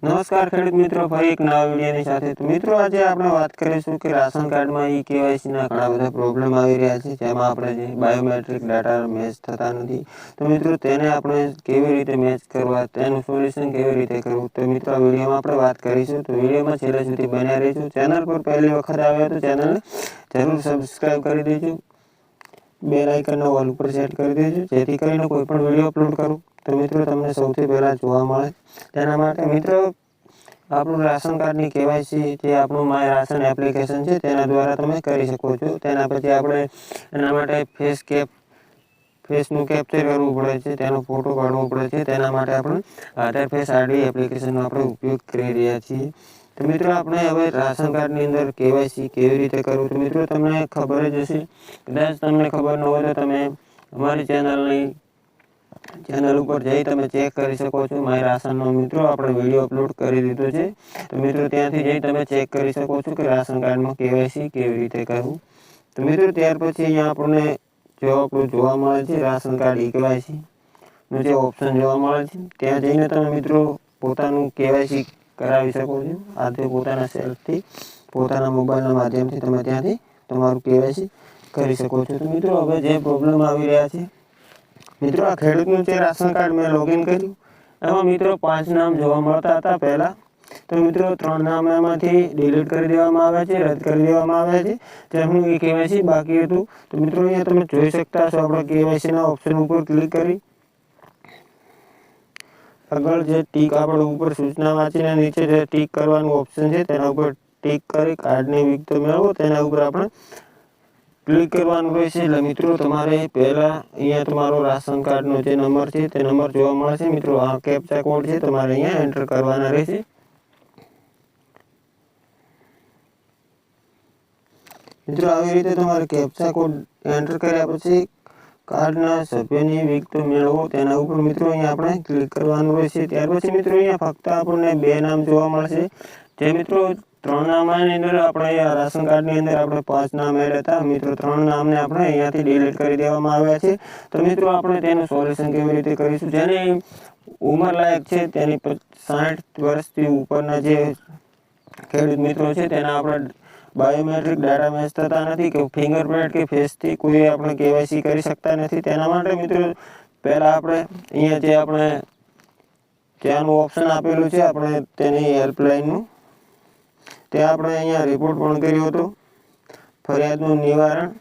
નમસ્કાર ખેડૂત મિત્રો, ફરી એક નવા વિડીયોની સાથે. તો મિત્રો, આજે આપણે વાત કરીશું કે રાશન કાર્ડમાં KYC ના ઘણા બધા પ્રોબ્લેમ આવી રહ્યા છે, જેમાં આપણે જે બાયોમેટ્રિક ડાટા મેચ થતા નથી. તો મિત્રો, તેને આપણે કેવી રીતે મેચ કરવા, તેનું સોલ્યુશન કેવી રીતે કરવું, તો મિત્રો આ વિડીયોમાં આપણે વાત કરીશું. તો વિડીયોમાં છેલ્લે સુધી બન્યા રહીશું. ચેનલ પર પહેલી વખત આવ્યા તો ચેનલને જરૂર સબસ્ક્રાઈબ કરી દેજો, બેલ આઇકનનો ઓલ ઉપર સેટ કરી દેજો, જેથી કરીને કોઈ પણ વિડીયો અપલોડ કરું તો મિત્રો તમને સૌથી પહેલા જોવા મળે. તેના માટે મિત્રો આપણું રાશન કાર્ડની KYC જે આપણું માય રાશન એપ્લિકેશન છે તેના દ્વારા તમે કરી શકો છો. તેના પછી આપણે એના માટે ફેસનું કેપ્ચર કરવું પડે છે, તેનો ફોટો પાડવો પડે છે. તેના માટે આપણે આધાર ફેસ આઈડી એપ્લિકેશનનો આપણે ઉપયોગ કરી રહ્યા છીએ. તો મિત્રો, આપણે હવે રાશન કાર્ડની અંદર KYC કેવી રીતે કરવું, તો મિત્રો તમને ખબર જ હશે. કદાચ તમને ખબર ન હોય તો તમે અમારી ચેનલ ઉપર જઈ તમે ચેક કરી શકો છો. માય રાશનનો મિત્રો આપણે વિડીયો અપલોડ કરી દીધો છે. તો મિત્રો, ત્યાંથી જઈ તમે ચેક કરી શકો છો કે રાશન કાર્ડમાં KYC કેવી રીતે કરવું. તો મિત્રો, ત્યાર પછી અહીંયા આપણને આપણું જોવા મળે છે રાશન કાર્ડ KYC નું જે ઓપ્શન જોવા મળે છે, ત્યાં જઈને તમે મિત્રો પોતાનું KYC કરાવી શકો છો. આથી પોતાના સેલ્ફથી, પોતાના મોબાઈલના માધ્યમથી તમે ત્યાંથી તમારું KYC કરી શકો છો. તો મિત્રો, હવે જે પ્રોબ્લેમ આવી રહ્યા છે, મિત્રો આ ખેડૂતનું જે રાશન કાર્ડ મેં લોગિન કર્યું, એમાં મિત્રો 5 નામ જોવા મળતા હતા પહેલા. તો મિત્રો 3 નામ એમાંથી ડિલીટ કરી દેવામાં આવ્યા છે, રદ કરી દેવામાં આવ્યા છે, જેમનું KYC બાકી હતું. તો મિત્રો, અહીંયા તમે જોઈ શકતા છો, આપણે KYC ના ઓપ્શન ઉપર ક્લિક કરી આગળ જે ટીક આપણે ઉપર સૂચના વાંચીને નીચે જે ટીક કરવાનું ઓપ્શન છે તેના ઉપર ટીક કરી કાર્ડની વિગતો મેળવો, તેના ઉપર આપણે ક્લિક કરવાનું રહેશે. એટલે મિત્રો, તમારે પહેલા અહીંયા તમારો રાશન કાર્ડનો જે નંબર છે તે નંબર જોવા મળશે. મિત્રો, આ કેપ્ચા કોડ છે, તમારે અહીંયા એન્ટર કરવાના રહેશે. મિત્રો, આવી રીતે તમારે કેપ્ચા કોડ એન્ટર કર્યા પછી કાર્ડના સભ્યની વિગતો મેળવો, તેના ઉપર મિત્રો અહીંયા આપણે ક્લિક કરવાનું રહેશે. ત્યાર પછી મિત્રો અહીંયા ફક્ત આપણને 2 નામ જોવા મળશે. જે મિત્રો 3 નામની અંદર આપણે રાશન કાર્ડની અંદર આપણે 5 નામ એડ હતા. મિત્રો 3 નામને આપણે અહીંયાથી ડિલીટ કરી દેવામાં આવ્યા છે. તો મિત્રો, આપણે તેનું સોલ્યુશન કેવી રીતે કરીશું, જેની ઉંમર લાયક છે, તેની 60 વર્ષથી ઉપરના જે ખેડૂત મિત્રો છે તેના આપણે બાયોમેટ્રિક ડાટા મેચ થતા નથી, કે ફિંગરપ્રિન્ટ કે ફેસથી કોઈ આપણે KYC કરી શકતા નથી. તેના માટે મિત્રો પહેલાં આપણે અહીંયા જે આપણે ત્યાંનું ઓપ્શન આપેલું છે, આપણે તેની હેલ્પલાઇનનું, તે આપણે અહીંયા રિપોર્ટ પણ કર્યો હતો, ફરિયાદનું નિવારણ.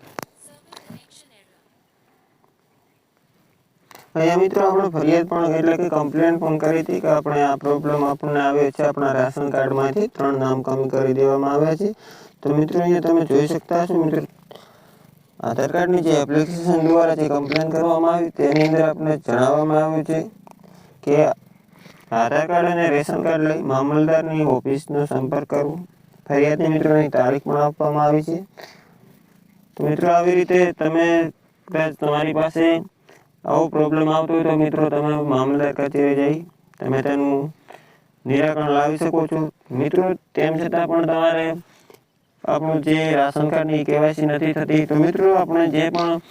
અહીંયા મિત્રો આપણે ફરિયાદ પણ એટલે કે કમ્પ્લેન પણ કરી હતી કે આપણે આ પ્રોબ્લેમ આપણને આવે છે, આપણા રાશન કાર્ડમાંથી 3 નામ કમી કરી દેવામાં આવ્યા છે. તો મિત્રો, અહીંયા તમે જોઈ શકતા હશો. મિત્રો, આધાર કાર્ડની જે એપ્લિકેશન દ્વારા જે કમ્પ્લેન કરવામાં આવી તેની અંદર આપણે જણાવવામાં આવ્યું છે કે આધાર કાર્ડ અને રેશન કાર્ડ લઈ મામલતદારની ઓફિસનો સંપર્ક કરવો. ફરિયાદની મિત્રોની તારીખ પણ આપવામાં આવી છે. તો મિત્રો, આવી રીતે તમે કદાચ તમારી પાસે આવો પ્રોબ્લેમ આવતો હોય તો મિત્રો તમે મામલતદાર કચેરી જઈ તમે તેનું નિરાકરણ લાવી શકો છો. મિત્રો, તેમ છતાં પણ તમારે આપણું જે રાશન કાર્ડની KYC નથી થતી, તો મિત્રો આપણે જે પણ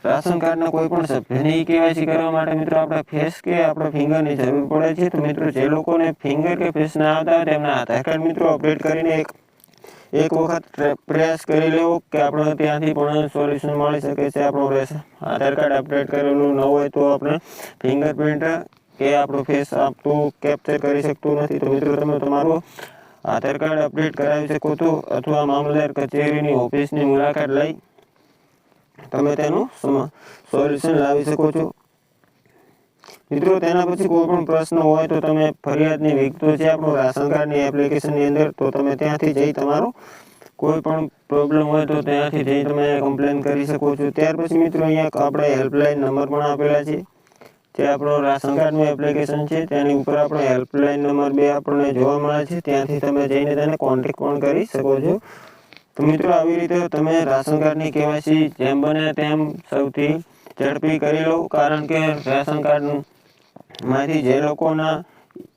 રાશન કાર્ડના કોઈ પણ સભ્યની KYC કરવા માટે મિત્રો આપણે ફેસ કે આપણે ફિંગરની જરૂર પડે છે. તો મિત્રો, જે લોકોને ફિંગર કે ફેસ ના આવતા હોય તેમના આધાર કાર્ડ મિત્રો અપડેટ કરીને એક વખત પ્રયાસ કરી લેવો કે આપણે ત્યાંથી પણ સોલ્યુશન મળી શકે છે. આપણું આધાર કાર્ડ અપડેટ કરેલું ન હોય તો આપણે ફિંગરપ્રિન્ટ કે આપણું ફેસ આપતું કેપ્ચર કરી શકતું નથી. તો મિત્રો, તમે તમારું આધાર કાર્ડ અપડેટ કરાવી શકો છો, અથવા મામલતદાર કચેરીની ઓફિસની મુલાકાત લઈ તમે તેનું સોલ્યુશન લાવી શકો છો. મિત્રો, તેના પછી કોઈ પણ પ્રશ્ન હોય તો તમે ફરિયાદની વિગતો છે આપણું રાશન કાર્ડની એપ્લિકેશનની અંદર, તો તમે ત્યાંથી જઈ તમારો કોઈ પણ પ્રોબ્લેમ હોય તો ત્યાંથી જઈ તમે કમ્પ્લેન કરી શકો છો. ત્યાર પછી મિત્રો અહીંયા આપણે હેલ્પલાઇન નંબર પણ આપેલા છે, જે આપણો રાશન કાર્ડનું એપ્લિકેશન છે તેની ઉપર આપણે હેલ્પલાઇન નંબર 2 આપણને જોવા મળે છે. ત્યાંથી તમે જઈને તેને કોન્ટેક્ટ પણ કરી શકો છો. તો મિત્રો, આવી રીતે તમે રાશન કાર્ડની KYC જેમ બને તેમ સૌથી ઝડપી કરી લો, કારણ કે રાશન કાર્ડમાંથી જે લોકોના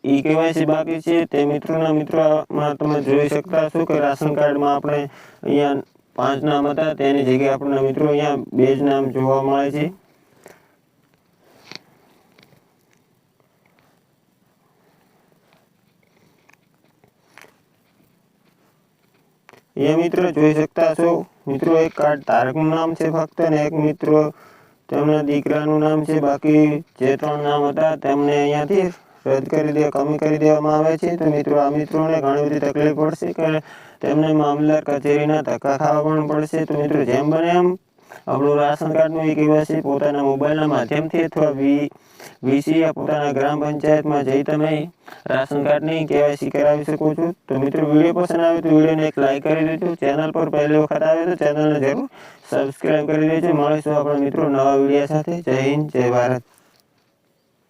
KYC બાકી છે તે મિત્રોમાં તમે જોઈ શકતા છો કે રાશન કાર્ડમાં આપણે અહીંયા 5 નામ હતા, તેની જગ્યાએ આપણને મિત્રો અહીંયા 2 જ નામ જોવા મળે છે. એ મિત્રો જોઈ શકતા છો મિત્રો, એક કાર્ડ ધારકનું નામ છે ફક્ત, અને એક મિત્રો તેમના દીકરાનું નામ છે. બાકી જે 3 નામ હતા તેમને અહીંયાથી રદ કમી કરી દેવામાં આવે છે. તો મિત્રો આ મિત્રોને ઘણી બધી તકલીફ પડશે કે તેમને મામલતદાર કચેરીના ધક્કા ખાવા પણ પડશે. તો મિત્રો જેમ બને એમ આપણું રાશન કાર્ડનું KYC પોતાના મોબાઈલના માધ્યમથી અથવા વીસી પોતાના ગ્રામ પંચાયતમાં જઈ તમે રાશન કાર્ડની KYC કરાવી શકો છો. તો મિત્રો વિડીયો પસંદ આવે તો વિડીયોને એક લાઈક કરી દેજો. ચેનલ પર પહેલી વખત આવે તો ચેનલને જરૂર સબસ્ક્રાઈબ કરી દેજો. મળીશું આપણા મિત્રો નવા વિડીયો સાથે. જય હિન્દ, જય ભારત.